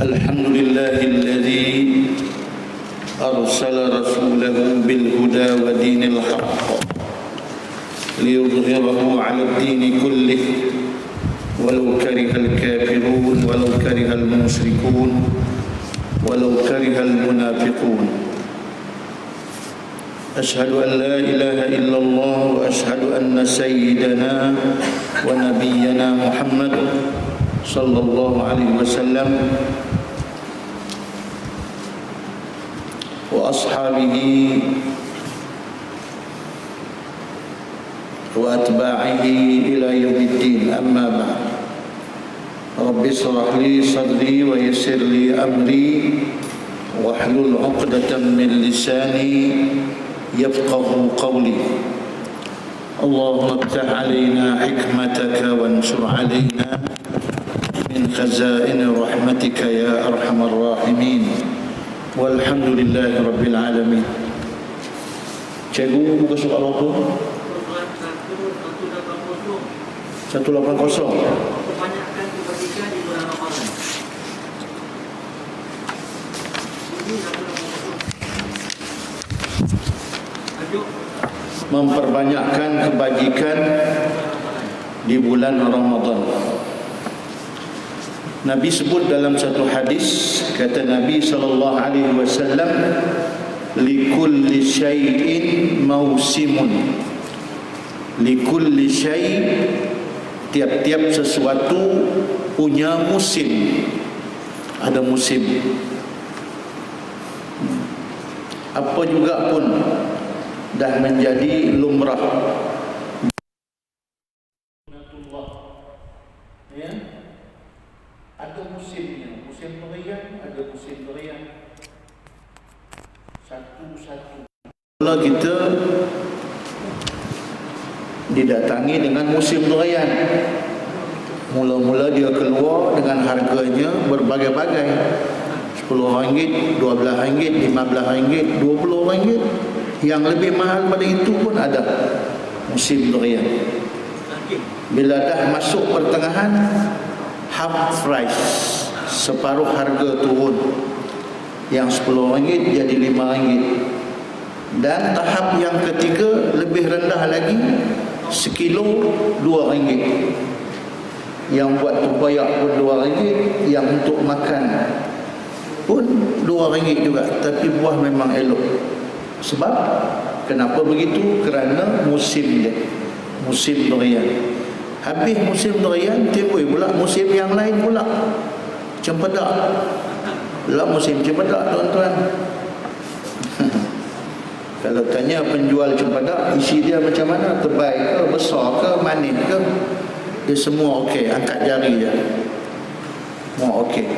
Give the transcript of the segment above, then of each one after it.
الحمد لله الذي أرسل رسوله بالهدى ودين الحق ليظهره على الدين كله ولو كره الكافرون ولو كره المشركون ولو كره المنافقون. أشهد أن لا إله إلا الله وأشهد أن سيدنا ونبينا محمد صلى الله عليه وسلم وأصحابه وأتباعه إلى يوم الدين. أما بعد، رب اشرح لي صدري ويسر لي أمري واحلل عقدة من لساني يفقه قولي. اللهم افتح علينا حكمتك وانشر علينا من خزائن رحمتك يا أرحم الراحمين. والحمد لله رب العالمين. Cikgu buka surat apa? 180. Kebanyakan kebajikan di bulan Ramadan. Memperbanyakkan kebajikan di bulan Ramadan. Nabi sebut dalam satu hadis, kata Nabi sallallahu alaihi wasallam, likulli syai'in mausimun. Likulli syai', tiap-tiap sesuatu punya musim. Ada musim. Apa juga pun dah menjadi lumrah. Ya, ada musimnya. Musim durian, ada musim durian. Satu-satu. Kalau kita didatangi dengan musim durian, mula-mula dia keluar dengan harganya berbagai-bagai. RM10, RM12, RM15, RM20. Yang lebih mahal pada itu pun ada musim durian. Bila dah masuk pertengahan, half price, separuh harga turun. Yang RM10 jadi RM5. Dan tahap yang ketiga lebih rendah lagi, sekilo RM2. Yang buat tupayak pun RM2, yang untuk makan pun RM2 juga. Tapi buah memang elok. Sebab kenapa begitu? Kerana musim dia, musim durian. Habis musim durian, timbul pula musim yang lain pula, cempedak. Pula musim cempedak, tuan-tuan. Kalau tanya penjual cempedak, isi dia macam mana? Tebal ke, besar ke, manis ke? Dia semua okey, angkat jari je. Semua okey.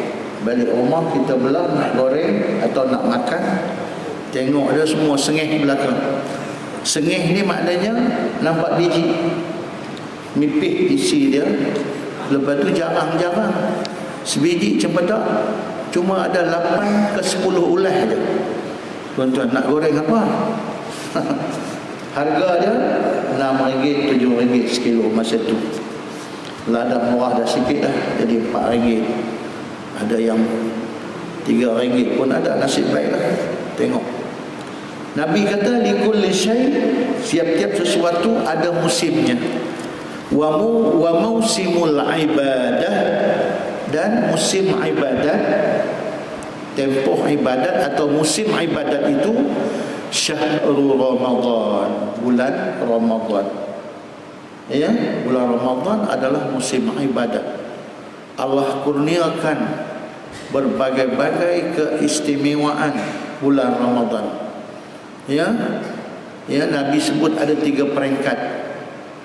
Balik rumah kita belah nak goreng atau nak makan, tengok dia semua sengih belakang. Sengih ni maknanya nampak biji, nipis isi dia. Lepas tu jarang-jarang sebiji cempedak cuma ada 8 ke 10 ulas je. Tuan-tuan nak goreng apa? Harga dia RM6, RM7 sekilo masa tu. Lada murah dah sikit dah, jadi RM4. Ada yang RM3 pun ada, nasib baik lah. Tengok, Nabi kata likulli syai', tiap-tiap sesuatu ada musimnya. Wa mausimul ibadah, dan musim ibadat, tempoh ibadat atau musim ibadat itu syahrul Ramadan, bulan Ramadan. Ya, bulan Ramadan adalah musim ibadat. Allah kurniakan berbagai-bagai keistimewaan bulan Ramadan. Ya, ya, Nabi sebut ada 3 peringkat.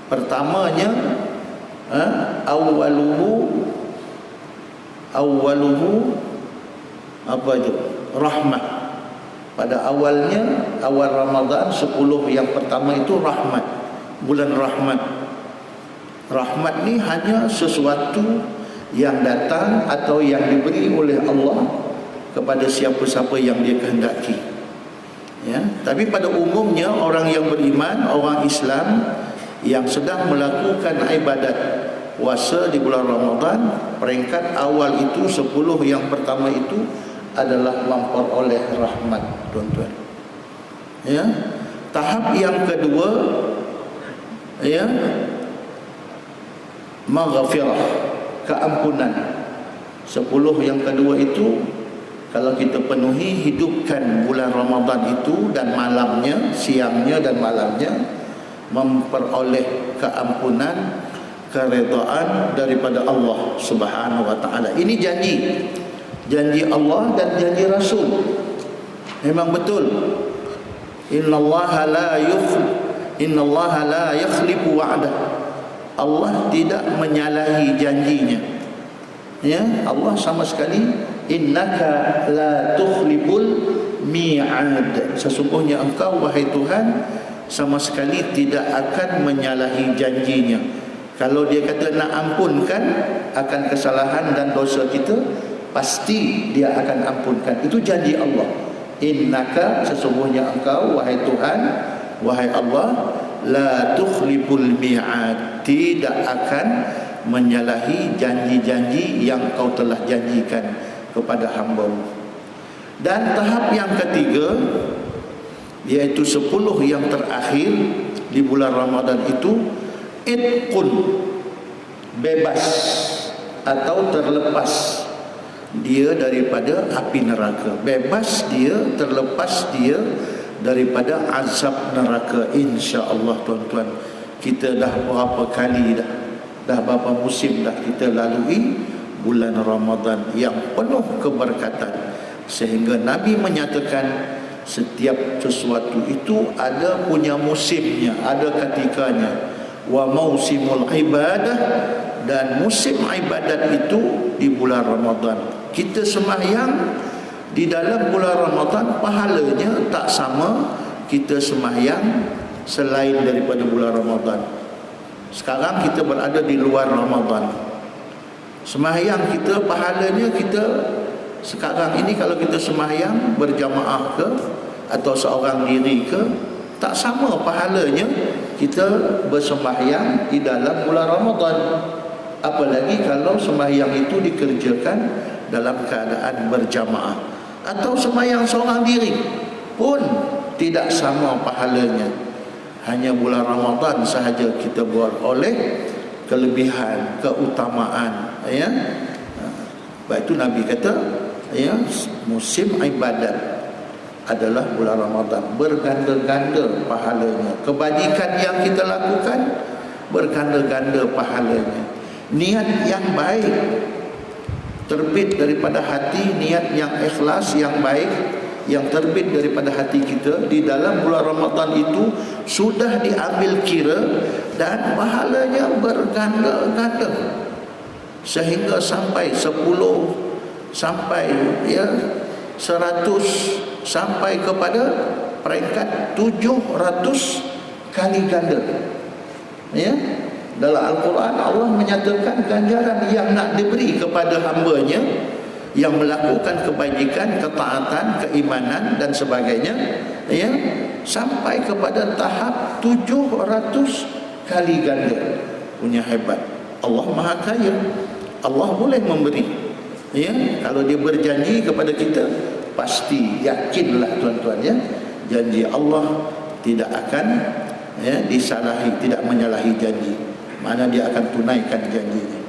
Pertamanya, awaluhu apa itu? Rahmat. Pada awalnya, awal Ramadan 10 yang pertama itu rahmat, bulan rahmat. Rahmat ni hanya sesuatu yang datang atau yang diberi oleh Allah kepada siapa-siapa yang dia kehendaki. Ya, tapi pada umumnya orang yang beriman, orang Islam yang sedang melakukan ibadat puasa di bulan Ramadan, peringkat awal itu 10 yang pertama itu adalah memperoleh rahmat, tuan-tuan. Ya. Tahap yang kedua, ya, maghfirah, keampunan. 10 yang kedua itu kalau kita penuhi, hidupkan bulan Ramadan itu dan malamnya, siangnya dan malamnya, memperoleh keampunan, keredaan daripada Allah Subhanahu wa taala. Ini janji Allah dan janji Rasul. Memang betul. Innallaha la yakhlifu wa'dah. Allah tidak menyalahi janjinya. Ya, Allah sama sekali, innaka la tukhliful mi'ad. Sesungguhnya engkau wahai Tuhan sama sekali tidak akan menyalahi janjinya. Kalau dia kata nak ampunkan akan kesalahan dan dosa kita, pasti dia akan ampunkan. Itu janji Allah. Innaka, sesungguhnya engkau wahai Tuhan, wahai Allah, la tukhliful mi'ad, tidak akan menyalahi janji-janji yang kau telah janjikan kepada hamba-Mu. Dan tahap yang ketiga, yaitu 10 yang terakhir di bulan Ramadan itu, itqun, bebas atau terlepas dia daripada api neraka. Bebas dia, terlepas dia daripada azab neraka, insya-Allah, tuan-tuan. Kita dah berapa kali dah berapa musim dah kita lalui bulan Ramadan yang penuh keberkatan, sehingga Nabi menyatakan setiap sesuatu itu ada punya musimnya, ada ketikanya. Wa mausimul ibadah, dan musim ibadat itu di bulan Ramadan. Kita sembahyang di dalam bulan Ramadan, pahalanya tak sama kita sembahyang selain daripada bulan Ramadan. Sekarang kita berada di luar Ramadan, sembahyang kita, pahalanya kita sekarang ini kalau kita sembahyang berjamaah ke atau seorang diri ke, tak sama pahalanya kita bersembahyang di dalam bulan Ramadan. Apalagi kalau sembahyang itu dikerjakan dalam keadaan berjamaah, atau sembahyang seorang diri pun tidak sama pahalanya. Hanya bulan Ramadan sahaja kita beroleh kelebihan, keutamaan, ya. Sebab itu Nabi kata, ya, musim ibadat adalah bulan Ramadan, berganda-ganda pahalanya. Kebajikan yang kita lakukan berganda-ganda pahalanya. Niat yang baik terbit daripada hati, niat yang ikhlas, yang baik, yang terbit daripada hati kita di dalam bulan Ramadan itu sudah diambil kira dan pahalanya berganda-ganda, sehingga sampai 10, sampai 100, sampai kepada peringkat 700 kali ganda. Ya, dalam Al-Quran Allah menyatakan ganjaran yang nak diberi kepada hamba-Nya yang melakukan kebajikan, ketaatan, keimanan dan sebagainya, ya, sampai kepada tahap 700 kali ganda. Punya hebat. Allah Maha Kaya. Allah boleh memberi. Ya, kalau dia berjanji kepada kita, pasti yakinlah tuan-tuan, ya, janji Allah tidak akan, ya, disalahi, tidak menyalahi janji. Mana dia akan tunaikan janjinya.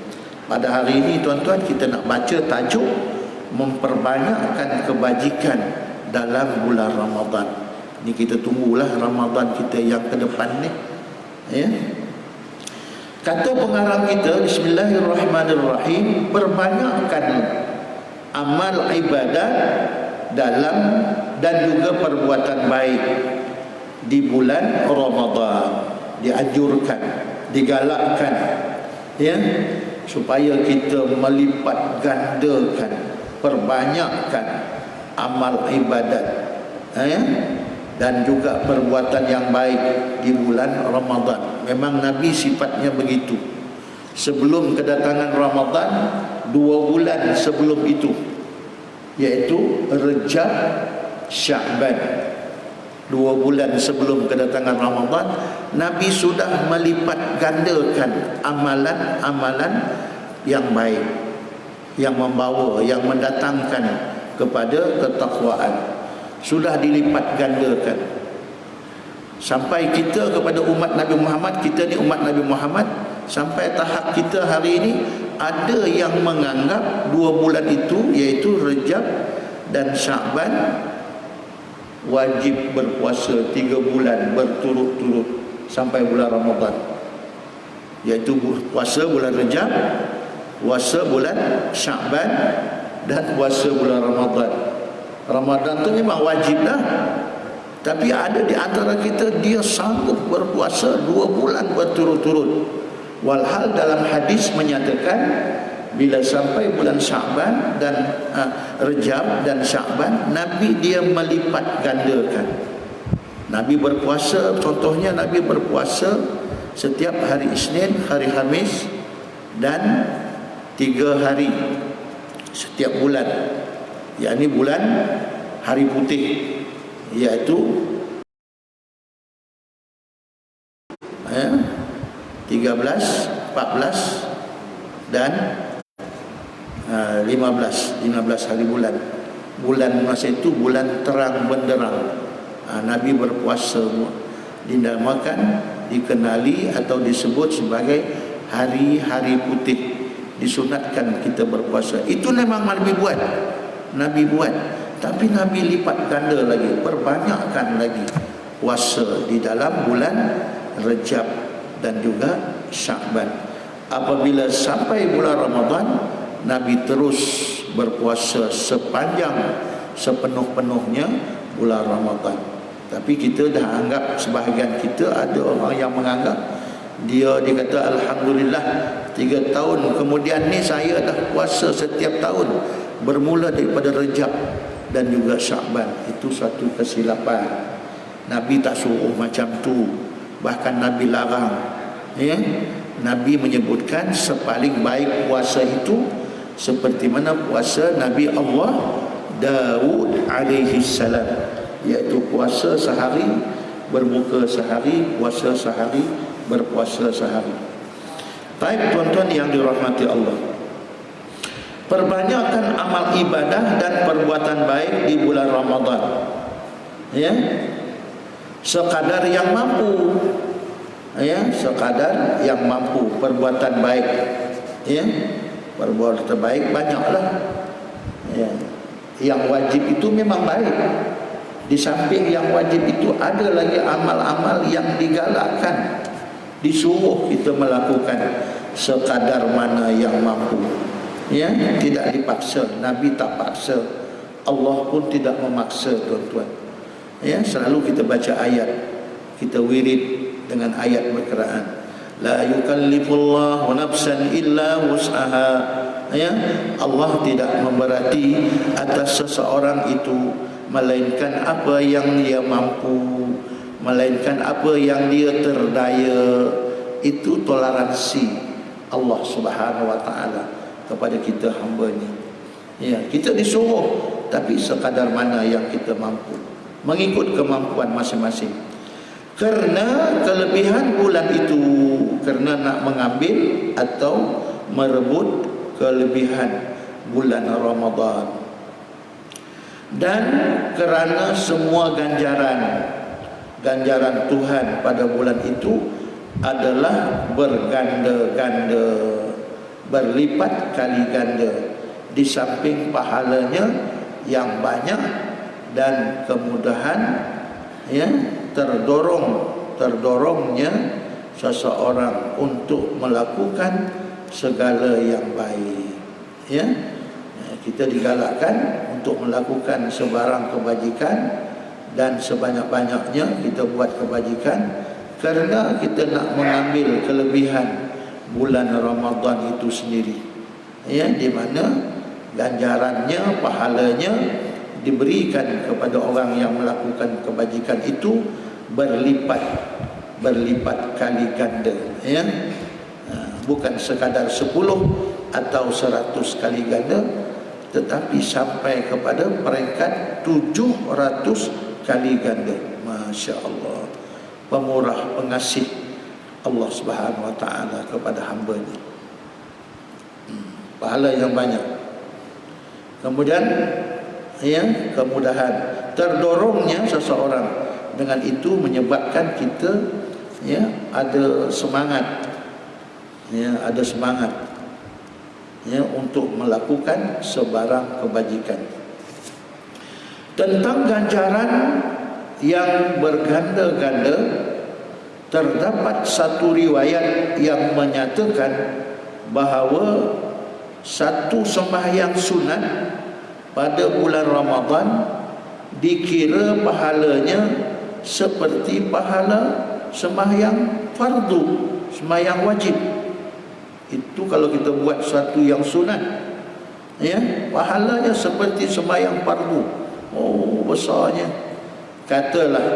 Pada hari ini tuan-tuan, kita nak baca tajuk memperbanyakkan kebajikan dalam bulan Ramadan. Ini kita tunggulah Ramadan kita yang ke depan ni, ya. Kata pengarang kita, bismillahirrahmanirrahim, perbanyakkan amal ibadat dalam dan juga perbuatan baik di bulan Ramadan. Dianjurkan, digalakkan, ya, supaya kita melipat gandakan, perbanyakkan amal ibadat, ya, dan juga perbuatan yang baik di bulan Ramadan. Memang Nabi sifatnya begitu. Sebelum kedatangan Ramadan, 2 bulan sebelum itu, yaitu Rejab, Sya'ban, 2 bulan sebelum kedatangan Ramadan, Nabi sudah melipat gandakan amalan-amalan yang baik, yang membawa, yang mendatangkan kepada ketakwaan. Sudah dilipat gandakan. Sampai kita kepada umat Nabi Muhammad, kita ni umat Nabi Muhammad, sampai tahap kita hari ini ada yang menganggap 2 bulan itu, iaitu Rejab dan Sya'ban, wajib berpuasa 3 bulan berturut-turut sampai bulan Ramadan, iaitu puasa bulan Rejab, puasa bulan Sya'ban, dan puasa bulan Ramadan. Ramadan tu memang wajib dah, tapi ada di antara kita dia sanggup berpuasa 2 bulan berturut-turut. Walhal dalam hadis menyatakan bila sampai bulan Sya'ban dan Rejab dan Sya'ban, Nabi dia melipat gandakan. Nabi berpuasa, contohnya Nabi berpuasa setiap hari Isnin, hari Khamis, dan 3 hari setiap bulan, yakni bulan hari putih, iaitu 13, 14 dan 15 hari bulan. Bulan masa itu bulan terang benderang. Nabi berpuasa, dinamakan, dikenali atau disebut sebagai hari-hari putih. Disunatkan kita berpuasa. Itu memang Nabi buat, tapi Nabi lipat ganda lagi, perbanyakkan lagi puasa di dalam bulan Rejab dan juga Sya'ban. Apabila sampai bulan Ramadan, Nabi terus berpuasa sepenuh-penuhnya bulan Ramadan. Tapi kita dah anggap, sebahagian kita ada orang yang menganggap dia kata alhamdulillah 3 tahun kemudian ni saya dah puasa setiap tahun bermula daripada Rejab dan juga Sya'ban. Itu satu kesilapan. Nabi tak suruh macam tu, bahkan Nabi larang, ya. Nabi menyebutkan sepaling baik puasa itu seperti mana puasa Nabi Allah Daud alaihi salam, iaitu puasa sehari, berbuka sehari, puasa sehari, berpuasa sehari. Baik tuan-tuan yang dirahmati Allah, perbanyakkan amal ibadah dan perbuatan baik di bulan Ramadan, ya, sekadar yang mampu, ya, sekadar yang mampu. Perbuatan baik, ya, perbuatan baik banyaklah, ya. Yang wajib itu memang baik. Di samping yang wajib itu ada lagi amal-amal yang digalakkan, disuruh kita melakukan sekadar mana yang mampu, ya, tidak dipaksa. Nabi tak paksa, Allah pun tidak memaksa tuan-tuan, ya. Selalu kita baca ayat, kita wirid dengan ayat berkenaan. La yukallifullahu nafsan illa wus'aha, ya. Allah tidak memberati atas seseorang itu melainkan apa yang dia mampu, melainkan apa yang dia terdaya. Itu toleransi Allah Subhanahu wa taala kepada kita hamba ni, ya. Kita disuruh, tapi sekadar mana yang kita mampu, mengikut kemampuan masing-masing. Kerana kelebihan bulan itu, kerana nak mengambil atau merebut kelebihan bulan Ramadan, dan kerana semua ganjaran Tuhan pada bulan itu adalah berganda-ganda, berlipat kali ganda, di samping pahalanya yang banyak dan kemudahan, ya, terdorongnya seseorang untuk melakukan segala yang baik, ya. Kita digalakkan untuk melakukan sebarang kebajikan, dan sebanyak-banyaknya kita buat kebajikan kerana kita nak mengambil kelebihan bulan Ramadan itu sendiri, ya, di mana ganjarannya, pahalanya diberikan kepada orang yang melakukan kebajikan itu berlipat kali ganda, ya. Bukan sekadar 10 atau 100 kali ganda, tetapi sampai kepada peringkat 700 kali ganda. Masya Allah, pemurah, pengasih Allah Subhanahu wa ta'ala kepada hamba-Nya. Pahala yang banyak. Kemudian kemudahan, terdorongnya seseorang, dengan itu menyebabkan kita ada semangat, ada semangat untuk melakukan sebarang kebajikan. Tentang ganjaran yang berganda-ganda, terdapat satu riwayat yang menyatakan bahawa satu sembahyang sunat pada bulan Ramadan dikira pahalanya seperti pahala sembahyang fardu, sembahyang wajib. Itu kalau kita buat satu yang sunat, pahalanya seperti sembahyang fardu. Oh, besarnya. Katalah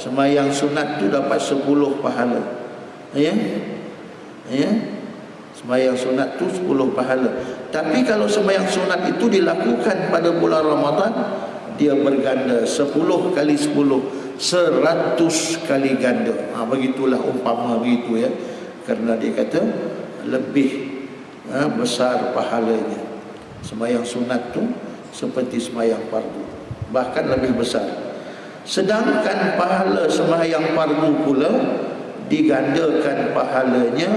sembahyang sunat tu dapat 10 pahala. Sembahyang sunat tu 10 pahala. Tapi kalau sembahyang sunat itu dilakukan pada bulan Ramadan, dia berganda 10 kali 10, 100 kali ganda. Begitulah umpama begitu ya. Kerana dia kata lebih besar pahalanya. Sembahyang sunat tu seperti sembahyang fardu, bahkan lebih besar. Sedangkan pahala sembahyang fardu pula digandakan pahalanya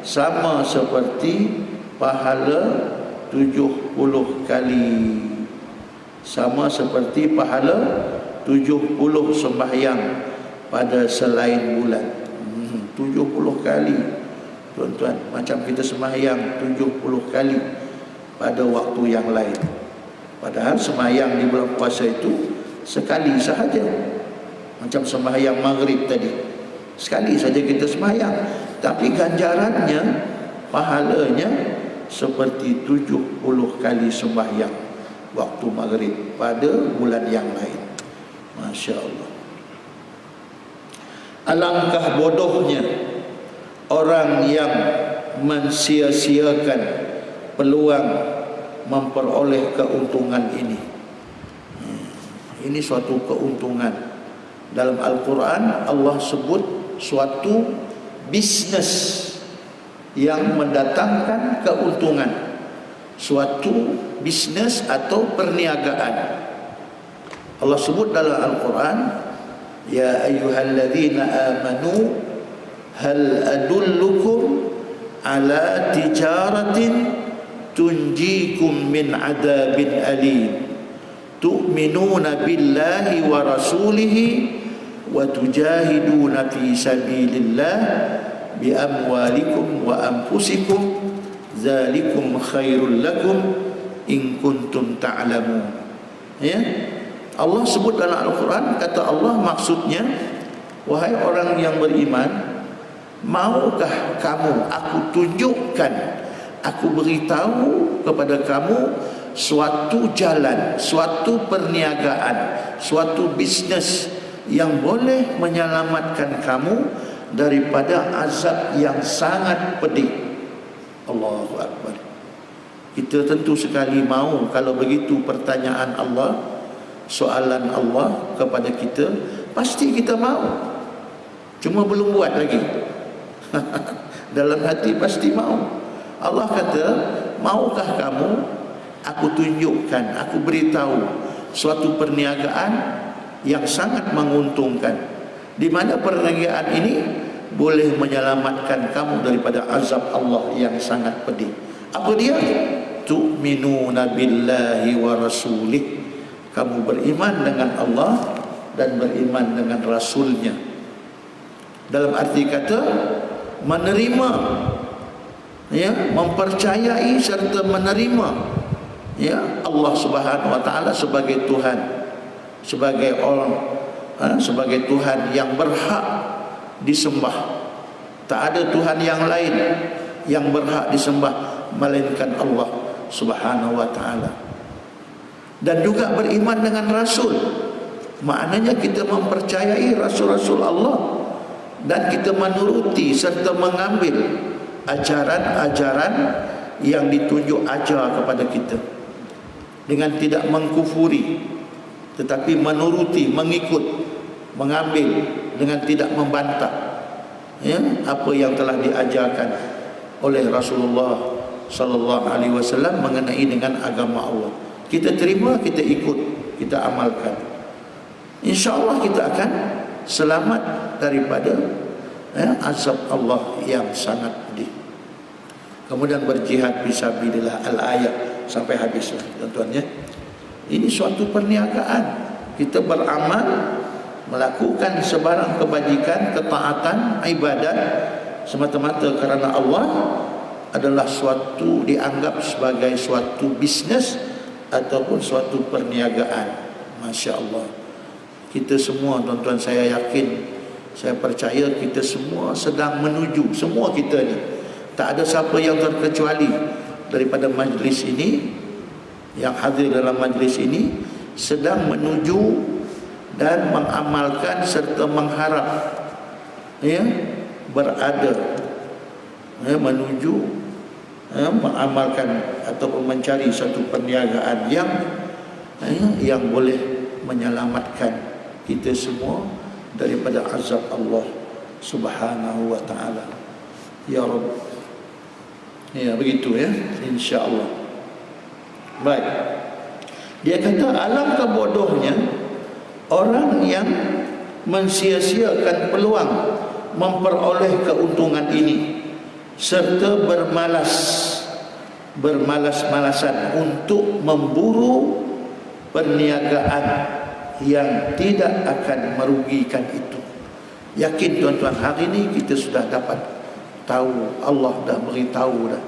sama seperti pahala 70 kali. Sama seperti pahala 70 sembahyang pada selain bulan. 70 kali. Tuan-tuan, macam kita sembahyang 70 kali pada waktu yang lain. Padahal sembahyang di bulan puasa itu sekali sahaja. Macam sembahyang maghrib tadi, sekali saja kita sembahyang, tapi ganjarannya, pahalanya seperti 70 kali sembahyang waktu maghrib pada bulan yang lain. Masya Allah. Alangkah bodohnya orang yang mensia-siakan peluang memperoleh keuntungan ini. Ini suatu keuntungan. Dalam Al-Quran Allah sebut suatu bisnes yang mendatangkan keuntungan, suatu bisnes atau perniagaan. Allah sebut dalam Al-Quran, ya ayyuhalladzina amanu hal adullukum ala tijaratin tunjikum min adabin alim tu'minuna billahi wa rasulihi wa tujahiduna fi sabilillah bi amwalikum wa anfusikum zalikum khairul lakum in kuntum ta'lamun. Allah sebut dalam Al-Quran, kata Allah, maksudnya, wahai orang yang beriman, maukah kamu aku tunjukkan, aku beritahu kepada kamu suatu jalan, suatu perniagaan, suatu bisnes yang boleh menyelamatkan kamu daripada azab yang sangat pedih. Allahu Akbar. Kita tentu sekali mahu kalau begitu pertanyaan Allah, soalan Allah kepada kita, pasti kita mahu. Cuma belum buat lagi. Dalam hati pasti mahu. Allah kata, maukah kamu aku tunjukkan, aku beritahu suatu perniagaan yang sangat menguntungkan, di mana perniagaan ini boleh menyelamatkan kamu daripada azab Allah yang sangat pedih. Apa dia? Tu'minuna billahi wa rasulih. Kamu beriman dengan Allah dan beriman dengan Rasulnya. Dalam arti kata menerima, mempercayai serta menerima Allah Subhanahu wa taala sebagai Tuhan, sebagai orang, sebagai Tuhan yang berhak disembah. Tak ada Tuhan yang lain yang berhak disembah melainkan Allah Subhanahu wa taala. Dan juga beriman dengan Rasul, maknanya kita mempercayai Rasul-Rasul Allah dan kita menuruti serta mengambil ajaran-ajaran yang ditunjuk ajar kepada kita, dengan tidak mengkufuri tetapi menuruti, mengikut mengambil dengan tidak membantah ya, apa yang telah diajarkan oleh Rasulullah sallallahu alaihi wasallam mengenai dengan agama Allah. Kita terima, kita ikut, kita amalkan. Insya-Allah kita akan selamat daripada azab Allah yang sangat pedih. Kemudian berjihad fisabilillah al-ayat sampai habislah tuan-tuan ya. Ini suatu perniagaan. Kita beramal, melakukan sebarang kebajikan, ketaatan, ibadat semata-mata kerana Allah adalah suatu dianggap sebagai suatu bisnes ataupun suatu perniagaan. Masya Allah. Kita semua tuan-tuan, saya yakin, saya percaya kita semua sedang menuju, semua kita ni, tak ada siapa yang terkecuali daripada majlis ini, yang hadir dalam majlis ini sedang menuju dan mengamalkan serta mengharap ya, berada menuju mengamalkan ataupun mencari satu perniagaan yang boleh menyelamatkan kita semua daripada azab Allah Subhanahu wa taala. Ya Rabb. Ya begitu ya, insya-Allah. Baik. Dia kata alangkah bodohnya orang yang mensia-siakan peluang memperoleh keuntungan ini serta bermalas-malasan untuk memburu perniagaan yang tidak akan merugikan itu. Yakin tuan-tuan, hari ini kita sudah dapat tahu, Allah dah beritahu dah,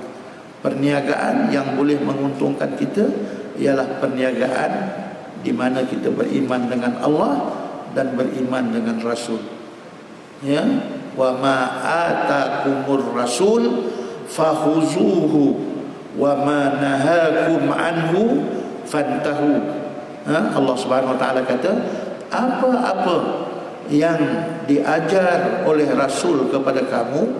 perniagaan yang boleh menguntungkan kita ialah perniagaan di mana kita beriman dengan Allah dan beriman dengan Rasul. Ya, wa ma atakumur rasul fakhuzuhu wa ma nahakum anhu fantahu. Allah Subhanahu wa taala kata, apa-apa yang diajar oleh Rasul kepada kamu,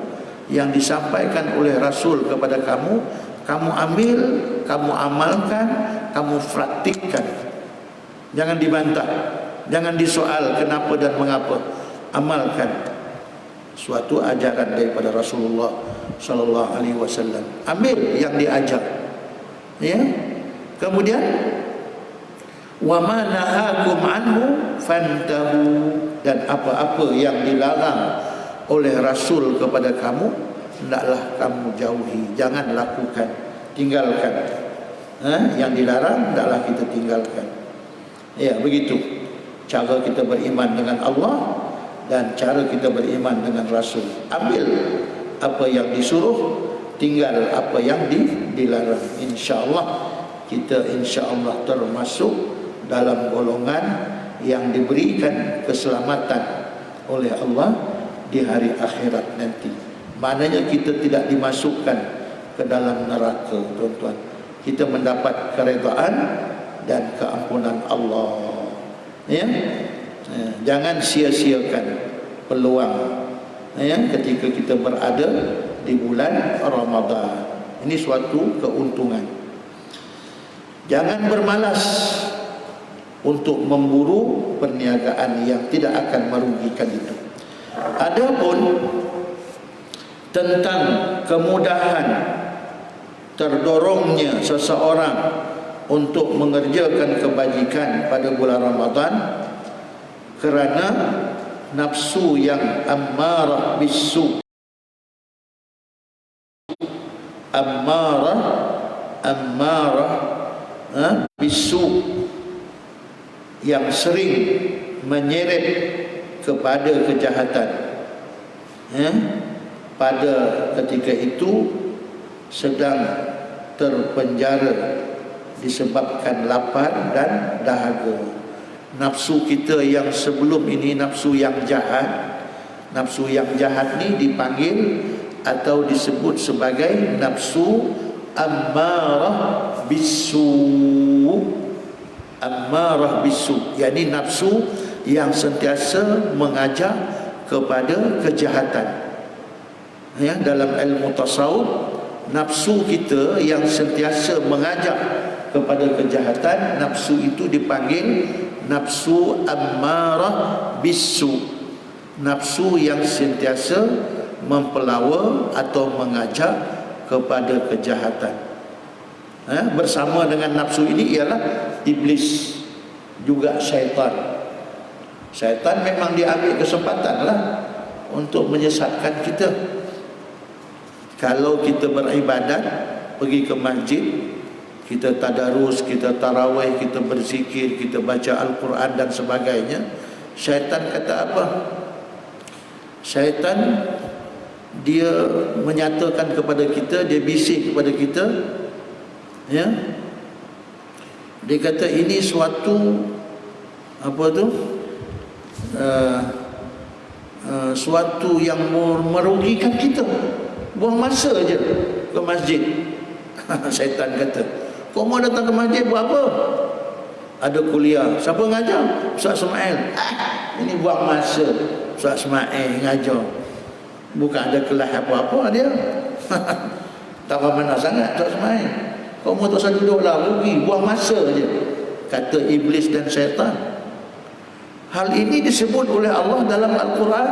yang disampaikan oleh Rasul kepada kamu, kamu ambil, kamu amalkan, kamu praktikkan. Jangan dibantah, jangan disoal kenapa dan mengapa. Amalkan suatu ajaran daripada Rasulullah sallallahu alaihi wasallam. Ambil yang diajar. Ya. Kemudian wa ma nahakum anhu fantahu, dan apa-apa yang dilarang oleh Rasul kepada kamu, hendaklah kamu jauhi, jangan lakukan, tinggalkan. Yang dilarang hendaklah kita tinggalkan. Ya, begitu cara kita beriman dengan Allah dan cara kita beriman dengan Rasul. Ambil apa yang disuruh, tinggal apa yang dilarang. Insya-Allah kita insya-Allah termasuk dalam golongan yang diberikan keselamatan oleh Allah di hari akhirat nanti. Maknanya kita tidak dimasukkan ke dalam neraka, tuan-tuan. Kita mendapat keredaan dan keampunan Allah. Ya. Jangan sia-siakan peluang ketika kita berada di bulan Ramadan. Ini suatu keuntungan. Jangan bermalas untuk memburu perniagaan yang tidak akan merugikan itu. Adapun tentang kemudahan terdorongnya seseorang untuk mengerjakan kebajikan pada bulan Ramadan kerana nafsu yang ammarah bisu, ammarah bisu, yang sering menyeret kepada kejahatan, pada ketika itu sedang terpenjara disebabkan lapar dan dahaga. Nafsu kita yang sebelum ini nafsu yang jahat. Nafsu yang jahat ni dipanggil atau disebut sebagai nafsu ammarah bisu. Ammarah bisu, yakni nafsu yang sentiasa mengajak kepada kejahatan. Ya, dalam ilmu tasawuf, nafsu kita yang sentiasa mengajak kepada kejahatan, nafsu itu dipanggil nafsu ammarah bisu, nafsu yang sentiasa mempelawa atau mengajak kepada kejahatan. Bersama dengan nafsu ini ialah iblis, juga syaitan. Syaitan memang dia ambil kesempatan lah untuk menyesatkan kita. Kalau kita beribadat, pergi ke masjid, kita tadarus, kita tarawih, kita berzikir, kita baca Al-Quran dan sebagainya, syaitan kata apa? Syaitan dia menyatakan kepada kita, dia bisik kepada kita, ya, dia kata ini suatu apa tu, suatu yang merugikan kita, buang masa je ke masjid. Syaitan kata, kau mau datang ke masjid buat apa? Ada kuliah. Siapa ngajar? Ustaz Ismail. Ini buang masa. Ustaz Ismail ngajar, bukan ada kelas apa-apa dia. Tak mana sangat Ustaz Ismail. Kau mau tak usah duduklah, rugi, buang masa je, kata iblis dan syaitan. Hal ini disebut oleh Allah dalam Al-Quran.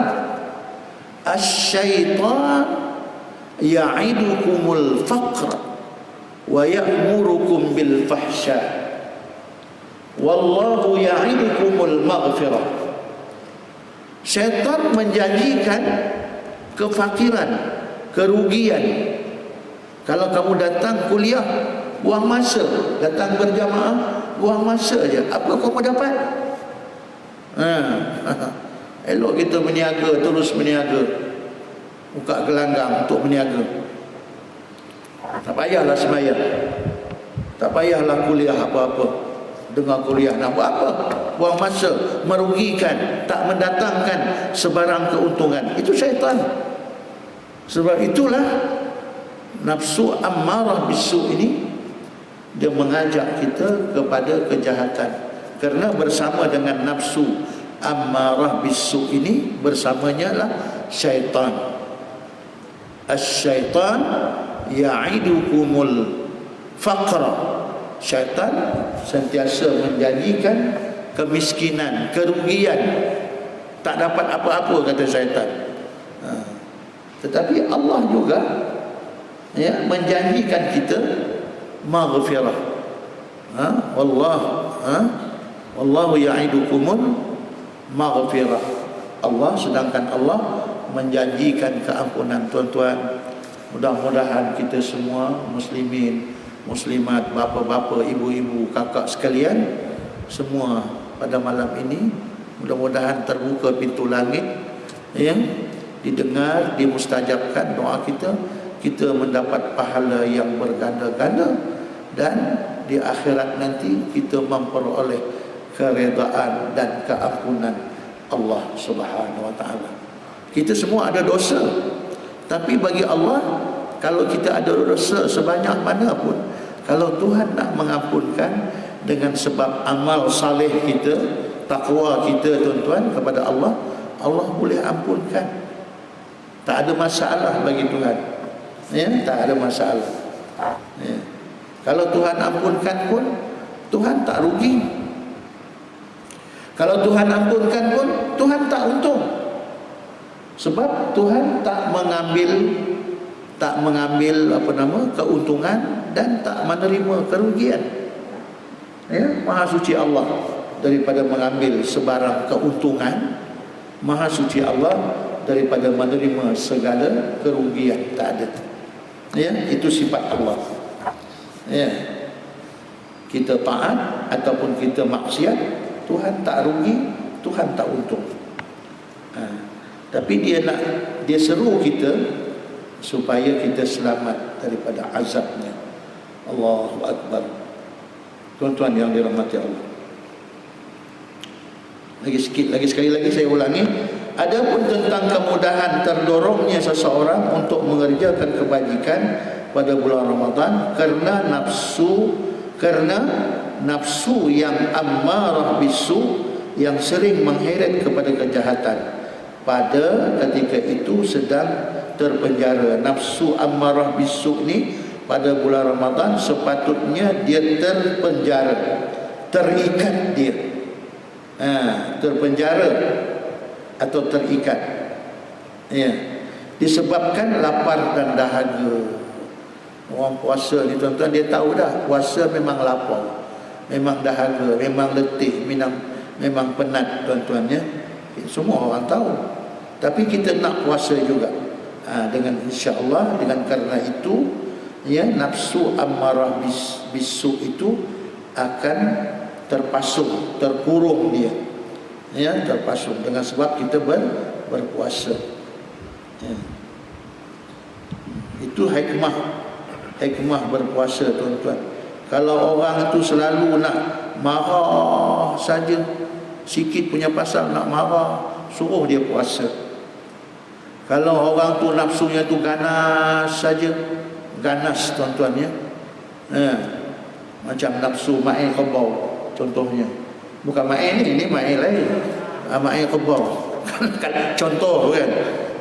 Asy-syaitan ya'idukumul faqra wa ya'murukum bil fahsya wallahu ya'idukumul maghfirah. Syaitan menjanjikan kefakiran, kerugian. Kalau kamu datang kuliah, buang masa. Datang berjamaah, buang masa je. Apa kamu dapat? Elok kita berniaga, terus berniaga, buka gelanggang untuk berniaga. Tak payahlah sembahyang, tak payahlah kuliah apa-apa. Dengar kuliah nak buat apa? Buang masa, merugikan, tak mendatangkan sebarang keuntungan. Itu syaitan. Sebab itulah nafsu ammarah bisu ini, dia mengajak kita kepada kejahatan. Kerana bersama dengan nafsu ammarah bisu ini, bersamanya lah syaitan. Asy-syaitan ya'idukumul faqra. Syaitan sentiasa menjanjikan kemiskinan, kerugian, tak dapat apa-apa, kata syaitan. Tetapi Allah juga, ya, menjanjikan kita maghfirah. Wallahu ya'idukumul maghfirah. Allah, sedangkan Allah menjanjikan keampunan. Tuan-tuan, mudah-mudahan kita semua muslimin, muslimat, bapa-bapa, ibu-ibu, kakak sekalian, semua pada malam ini mudah-mudahan terbuka pintu langit, ya, didengar, dimustajabkan doa kita, kita mendapat pahala yang berganda-ganda, dan di akhirat nanti kita memperoleh keredaan dan keampunan Allah Subhanahu wa taala. Kita semua ada dosa, tapi bagi Allah, kalau kita ada dosa sebanyak mana pun, kalau Tuhan nak mengampunkan dengan sebab amal saleh kita, takwa kita, tuan-tuan, kepada Allah, Allah boleh ampunkan. Tak ada masalah bagi Tuhan, ya, tak ada masalah, ya. Kalau Tuhan ampunkan pun, Tuhan tak rugi. Kalau Tuhan ampunkan pun, Tuhan tak untung. Sebab Tuhan tak mengambil keuntungan dan tak menerima kerugian. Ya, Maha suci Allah daripada mengambil sebarang keuntungan. Maha suci Allah daripada menerima segala kerugian. Tak ada. Ya, itu sifat Allah. Ya. Kita taat ataupun kita maksiat, Tuhan tak rugi, Tuhan tak untung. Tapi dia seru kita supaya kita selamat daripada azabnya. Allahu Akbar. Tuan-tuan yang dirahmati Allah, lagi sekali lagi saya ulangi, adapun tentang kemudahan terdorongnya seseorang untuk mengerjakan kebajikan pada bulan Ramadan kerana nafsu yang ammarah bisu, yang sering mengheret kepada kejahatan, pada ketika itu sedang terpenjara. Nafsu ammarah bisu ni pada bulan Ramadan sepatutnya dia terpenjara, terikat dia. terpenjara atau terikat. Ya, disebabkan lapar dan dahaga. Orang puasa ni tuan-tuan, dia tahu dah puasa memang lapar, memang dahaga, memang letih, memang penat tuan-tuan ya. Semua orang tahu. Tapi kita nak puasa juga. Dengan insya-Allah, dengan karena itu ya, nafsu ammarah bisu itu akan terpasung, terkurung dia. Ya, terpasung dengan sebab kita berpuasa. Ya. Itu hikmah berpuasa tuan-tuan. Kalau orang tu selalu nak marah saja, sikit punya pasal nak marah, suruh dia puasa. Kalau orang tu nafsunya tu ganas saja, ganas tuan-tuan ya. Macam nafsu ma'in khabau contohnya. Bukan ma'in ni ma'in lain. Ma'in khabau. Contoh kan,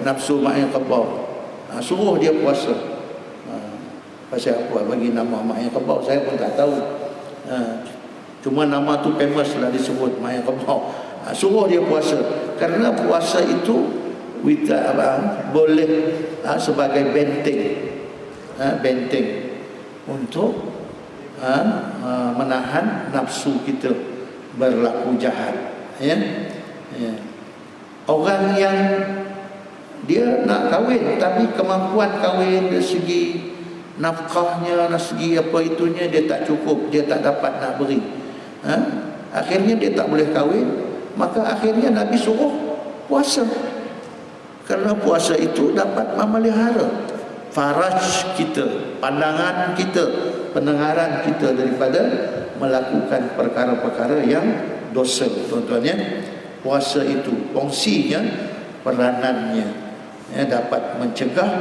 nafsu ma'in khabau. Suruh dia puasa. Pasal apa bagi nama ma'in khabau saya pun tak tahu. Cuma nama tu famous lah disebut ma'in khabau. Suruh dia puasa. Kerana puasa itu boleh sebagai benteng untuk menahan nafsu kita berlaku jahat ya. Orang yang dia nak kahwin tapi kemampuan kahwin dari segi nafkahnya, dari segi apa itunya dia tak cukup, dia tak dapat nak beri, akhirnya dia tak boleh kahwin. Maka akhirnya Nabi suruh puasa. Kerana puasa itu dapat memelihara faraj kita, pandangan kita, pendengaran kita daripada melakukan perkara-perkara yang dosa tuan-tuan ya. Puasa itu fungsinya, peranannya ya, dapat mencegah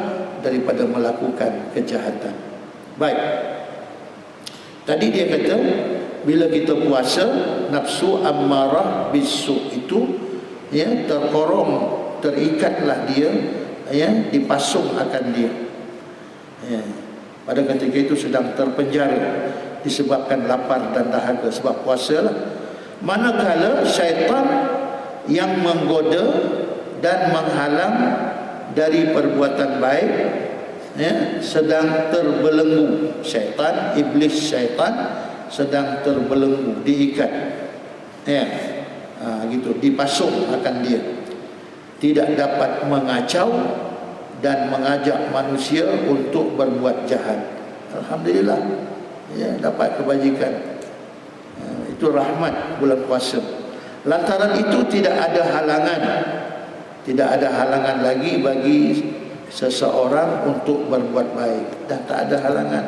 daripada melakukan kejahatan. Baik. Tadi dia kata bila kita puasa, nafsu ammarah bisu itu ya terkorong, terikatlah dia ya, dipasung akan dia ya. Pada ketika itu sedang terpenjara disebabkan lapar dan dahaga sebab puasa lah. Manakala syaitan yang menggoda dan menghalang dari perbuatan baik ya, sedang terbelenggu. Iblis syaitan sedang terbelenggu, diikat ya, gitu, dipasung akan dia, tidak dapat mengacau dan mengajak manusia untuk berbuat jahat. Alhamdulillah ya, dapat kebajikan. Itu rahmat bulan puasa. Lantaran itu tidak ada halangan lagi bagi seseorang untuk berbuat baik. Dah tak ada halangan.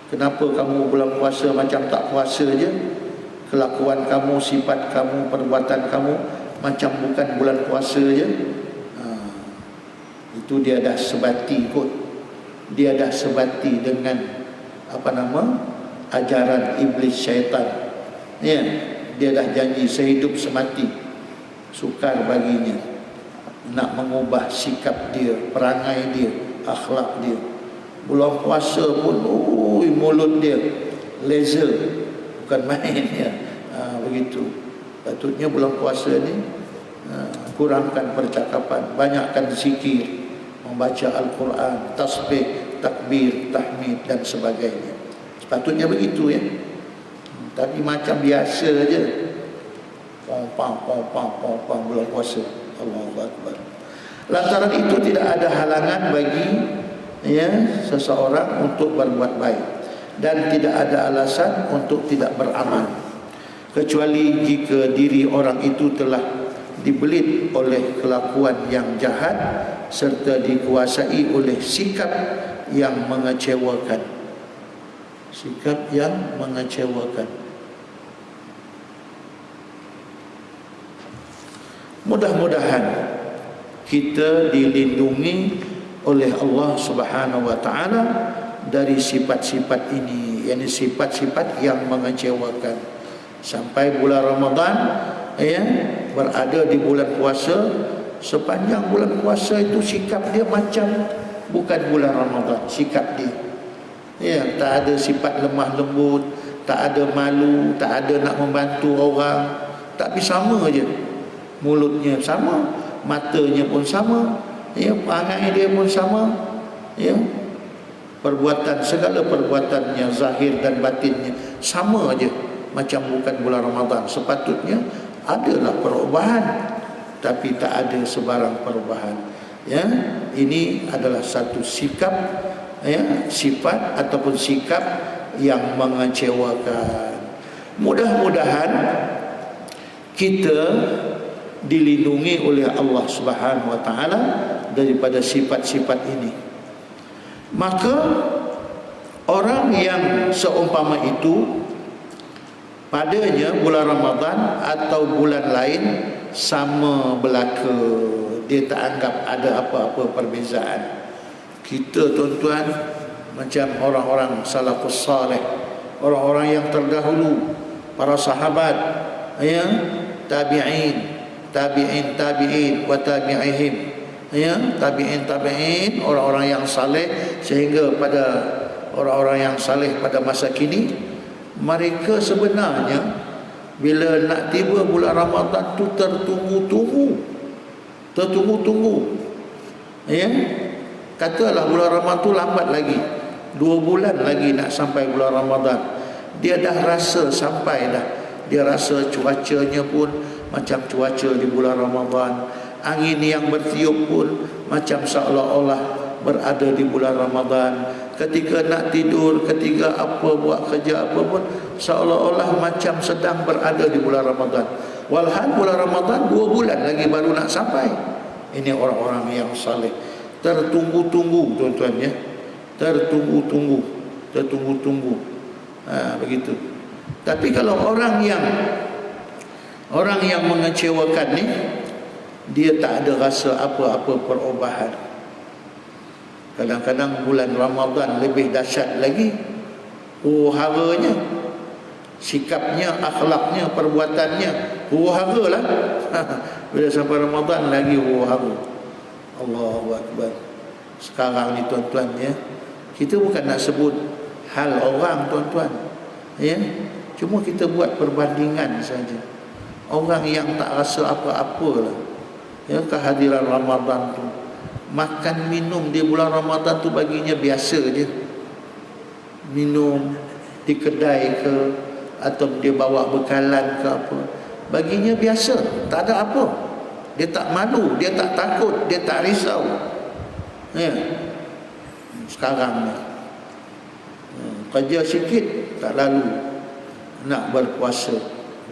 Kenapa kamu bulan puasa macam tak puasa je? Kelakuan kamu, sifat kamu, perbuatan kamu macam bukan bulan puasa je. Itu dia dah sebati kot. Dia dah sebati dengan ajaran iblis syaitan ya. Dia dah janji sehidup semati sukar baginya nak mengubah sikap dia, perangai dia, akhlak dia. Bulan puasa pun mulut dia laser, bukan main ya. Begitu. Patutnya bulan puasa ni kurangkan percakapan, banyakkan zikir, membaca Al-Quran, tasbih, takbir, tahmid dan sebagainya. Sepatutnya begitu ya. Tapi macam biasa je, pom bulan puasa. Allahu Akbar. Lantaran itu tidak ada halangan bagi ya seseorang untuk berbuat baik dan tidak ada alasan untuk tidak beramal, kecuali jika diri orang itu telah dibelit oleh kelakuan yang jahat serta dikuasai oleh sikap yang mengecewakan. Sikap yang mengecewakan. Mudah-mudahan kita dilindungi oleh Allah Subhanahu wa taala dari sifat-sifat ini, yakni sifat-sifat yang mengecewakan. Sampai bulan Ramadan ya, berada di bulan puasa, sepanjang bulan puasa itu sikap dia macam bukan bulan Ramadan, sikap dia. Ya, tak ada sifat lemah lembut, tak ada malu, tak ada nak membantu orang, tapi sama je. Mulutnya sama, matanya pun sama, ya, perangai dia pun sama, ya. Perbuatan, segala perbuatannya, zahir dan batinnya sama aja, macam bukan bulan Ramadan. Sepatutnya adalah perubahan, tapi tak ada sebarang perubahan. Ya, ini adalah satu sikap, ya, sifat ataupun sikap yang mengecewakan. Mudah-mudahan kita dilindungi oleh Allah Subhanahu wa taala daripada sifat-sifat ini. Maka orang yang seumpama itu, padanya bulan Ramadan atau bulan lain sama belaka, dia tak anggap ada apa-apa perbezaan. Kita tuan-tuan macam orang-orang salafus salih, orang-orang yang terdahulu, para sahabat, ya, tabi'in wa tabi'ihim, ya, tabi'in, orang-orang yang saleh, sehingga pada orang-orang yang saleh pada masa kini, mereka sebenarnya bila nak tiba bulan Ramadan tu tertunggu-tunggu, ya. Katalah bulan Ramadan tu lambat lagi, 2 bulan lagi nak sampai bulan Ramadan, dia dah rasa sampai dah. Dia rasa cuacanya pun macam cuaca di bulan Ramadan, angin yang bertiup pun macam seolah-olah berada di bulan Ramadan. Ketika nak tidur, ketika apa, buat kerja apa pun seolah-olah macam sedang berada di bulan Ramadan. Walhal bulan Ramadan 2 bulan lagi baru nak sampai. Ini orang-orang yang saleh. Tertunggu-tunggu tuan-tuan, ya. Tertunggu-tunggu. Begitu. Tapi kalau orang yang mengecewakan ni, dia tak ada rasa apa-apa perubahan. Kadang-kadang bulan Ramadan lebih dahsyat lagi. Huru-haranya, sikapnya, akhlaknya, perbuatannya huru-hara lah. Bila sampai Ramadan lagi huru-hara. Allahu Akbar. Sekarang ni tuan-tuan, ya, kita bukan nak sebut hal orang tuan-tuan, ya, cuma kita buat perbandingan saja. Orang yang tak rasa apa-apa lah, ya, kehadiran Ramadan tu, makan minum di bulan Ramadan tu baginya biasa je. Minum di kedai ke, atau dia bawa bekalan ke apa, baginya biasa, tak ada apa. Dia tak malu, dia tak takut, dia tak risau, ya. Sekarang ni kerja sikit tak lalu nak berpuasa,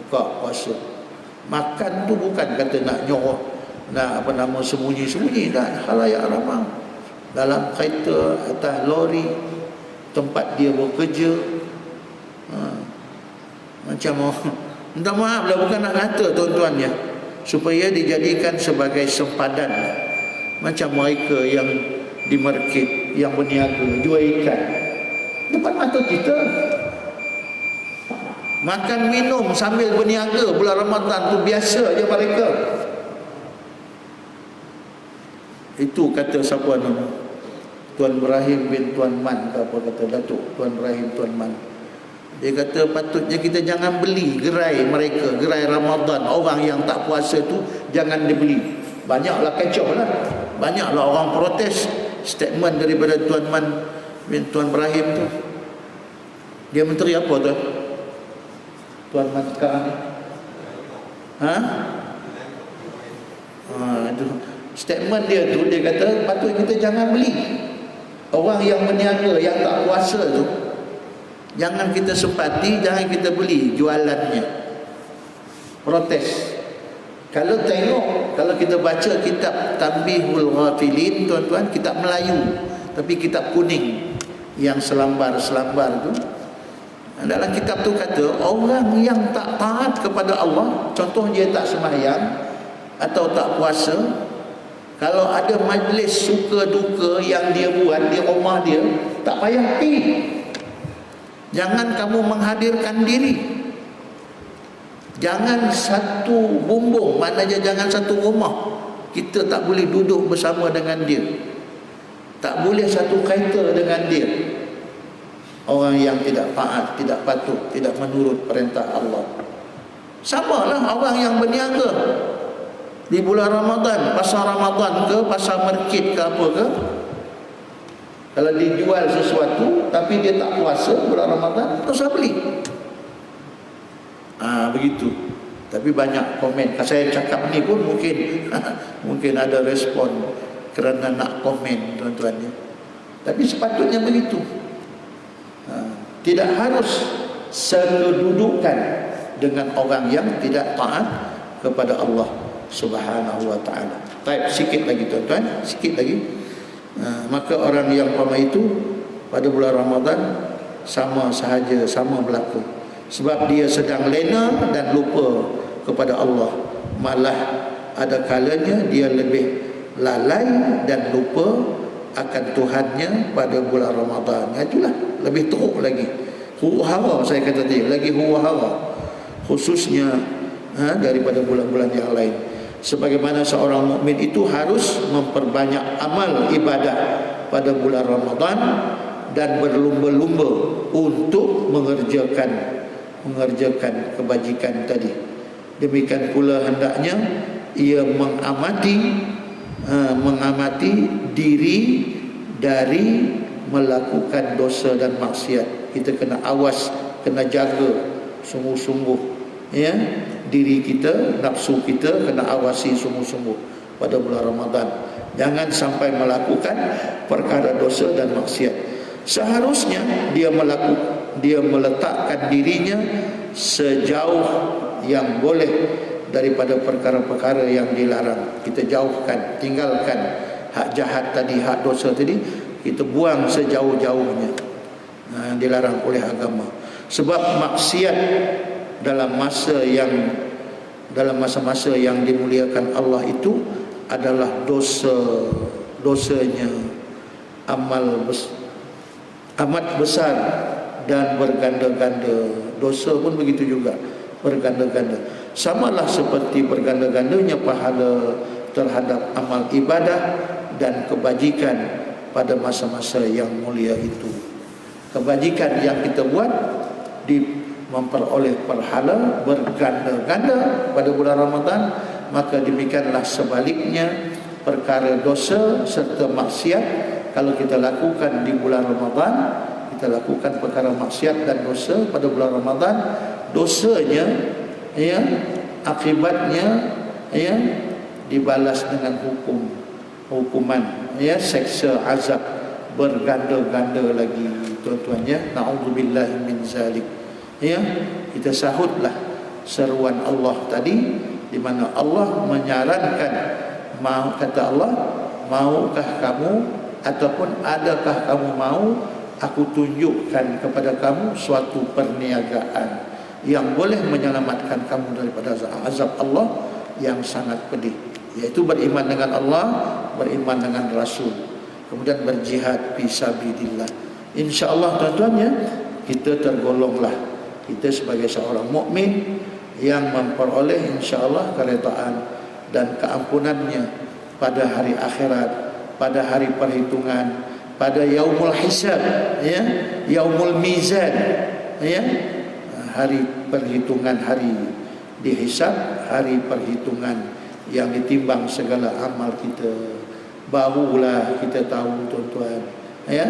buka puasa. Makan tu bukan kata nak nyorok, nak sembunyi-sembunyi, tak. Khalayak ramai dalam kereta, atas lori, tempat dia bekerja, macam minta maaf lah, bukan nak kata tuan-tuan, ya, supaya dijadikan sebagai sempadan. Macam mereka yang di market, yang berniaga jual ikan depan mata kita, makan minum sambil berniaga bulan Ramadan tu biasa je mereka. Itu kata siapa nama, Tuan Ibrahim bin Tuan Man ke apa, kata Datuk Tuan Ibrahim Tuan Man. Dia kata patutnya kita jangan beli gerai mereka, gerai Ramadan. Orang yang tak puasa tu jangan dibeli. Banyaklah kecoh lah, banyaklah orang protes statement daripada Tuan Man bin Tuan Ibrahim tu. Dia menteri apa tu? Tuan Man sekarang ni, statement dia tu, dia kata patut kita jangan beli. Orang yang berniaga, yang tak puasa tu, jangan kita sepati, jangan kita beli jualannya. Protes. Kalau tengok, kalau kita baca kitab Tanbihul Ghafilin tuan-tuan, kitab Melayu, tapi kitab kuning yang selambar-selambar tu, dalam kitab tu kata orang yang tak taat kepada Allah, contoh dia tak sembahyang atau tak puasa, kalau ada majlis suka duka yang dia buat di rumah dia, tak payah pergi. Jangan kamu menghadirkan diri. Jangan satu bumbung, maknanya jangan satu rumah. Kita tak boleh duduk bersama dengan dia, tak boleh satu kereta dengan dia. Orang yang tidak taat, tidak patuh, tidak menurut perintah Allah. Samalah orang yang berniaga di bulan Ramadan, pasar Ramadan ke, pasar market ke apa ke, kalau dijual sesuatu tapi dia tak puasa bulan Ramadan, tak usah beli. Begitu. Tapi banyak komen. Kalau saya cakap ni pun mungkin mungkin ada respon kerana nak komen tuan-tuan ya. Tapi sepatutnya begitu. Tidak harus sekedudukan dengan orang yang tidak taat kepada Allah Subhanahu wa taala. Baik, sikit lagi tuan-tuan, sikit lagi. Maka orang yang pama itu pada bulan Ramadan sama sahaja, sama berlaku. Sebab dia sedang lena dan lupa kepada Allah. Malah ada kalanya dia lebih lalai dan lupa akan Tuhannya pada bulan Ramadan. Itulah lebih teruk lagi. Huru-hara saya kata tadi, lagi huru-hara. Khususnya daripada bulan-bulan yang lain. Sebagaimana seorang mukmin itu harus memperbanyak amal ibadah pada bulan Ramadan dan berlumba-lumba untuk mengerjakan kebajikan tadi. Demikian pula hendaknya ia mengamati diri dari melakukan dosa dan maksiat. Kita kena awas, kena jaga sungguh-sungguh ya, diri kita, nafsu kita kena awasi sungguh-sungguh pada bulan Ramadan. Jangan sampai melakukan perkara dosa dan maksiat. Seharusnya dia meletakkan dirinya sejauh yang boleh daripada perkara-perkara yang dilarang. Kita jauhkan, tinggalkan hak jahat tadi, hak dosa tadi, kita buang sejauh-jauhnya dilarang oleh agama. Sebab maksiat dalam masa-masa yang dimuliakan Allah itu adalah dosanya amat besar dan berganda-ganda. Dosa pun begitu juga, berganda-ganda. Samalah seperti berganda-gandanya pahala terhadap amal ibadah dan kebajikan pada masa-masa yang mulia itu. Kebajikan yang kita buat memperoleh pahala berganda-ganda pada bulan Ramadan, maka demikianlah sebaliknya perkara dosa serta maksiat. Kalau kita lakukan di bulan Ramadan, kita lakukan perkara maksiat dan dosa pada bulan Ramadan, dosanya ya, akibatnya ya, dibalas dengan hukuman ya, seksa azab berganda-ganda lagi tuan-tuan ya. Na'udzubillahi min zalik. Ya, kita sahutlah seruan Allah tadi, di mana Allah menyarankan, kata Allah, maukah kamu ataupun adakah kamu mau aku tunjukkan kepada kamu suatu perniagaan yang boleh menyelamatkan kamu daripada azab Allah yang sangat pedih, yaitu beriman dengan Allah, beriman dengan Rasul, kemudian berjihad fisabilillah. InsyaAllah tuan-tuan ya, kita tergolonglah, kita sebagai seorang mukmin yang memperoleh insyaAllah keredaan dan keampunannya pada hari akhirat, pada hari perhitungan, pada yaumul hisab ya, yaumul mizan ya, hari perhitungan, hari dihisab, hari perhitungan yang ditimbang segala amal kita. Barulah kita tahu tuan-tuan ya,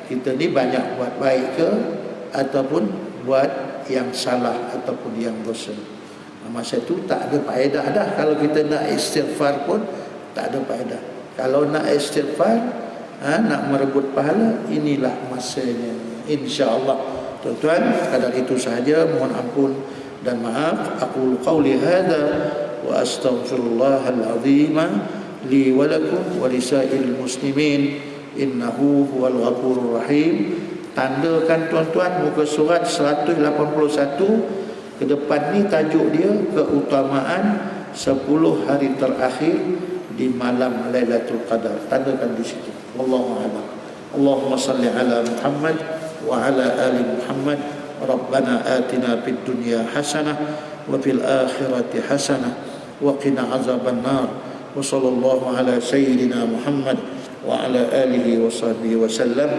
kita ni banyak buat baik ke ataupun buat yang salah ataupun yang dosa. Masa tu tak ada faedah dah. Kalau kita nak istighfar pun tak ada faedah. Kalau nak istighfar, nak merebut pahala, inilah masanya, insya-Allah. Tuan-tuan, kadar itu sahaja, mohon ampun dan maaf. Aku qauli hadza wa astaghfirullahal azim li wa lakum wa lisairil muslimin innahu huwal ghafurur rahim. Tandakan tuan-tuan muka surat 181 ke depan ni, tajuk dia keutamaan 10 hari terakhir di malam Lailatul Qadar. Tandakan di situ. Wallahu a'lam. Allahumma salli ala Muhammad wa ala ali Muhammad. Rabbana atina fid dunya hasanah wa fil akhirati hasanah wa qina azaban nar. Wa sallallahu ala sayyidina Muhammad wa ala alihi wa sahbihi wa sallam.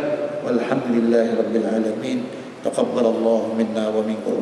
Walhamdulillahi rabbil alamin. Taqabbalallahu minna wa minkum.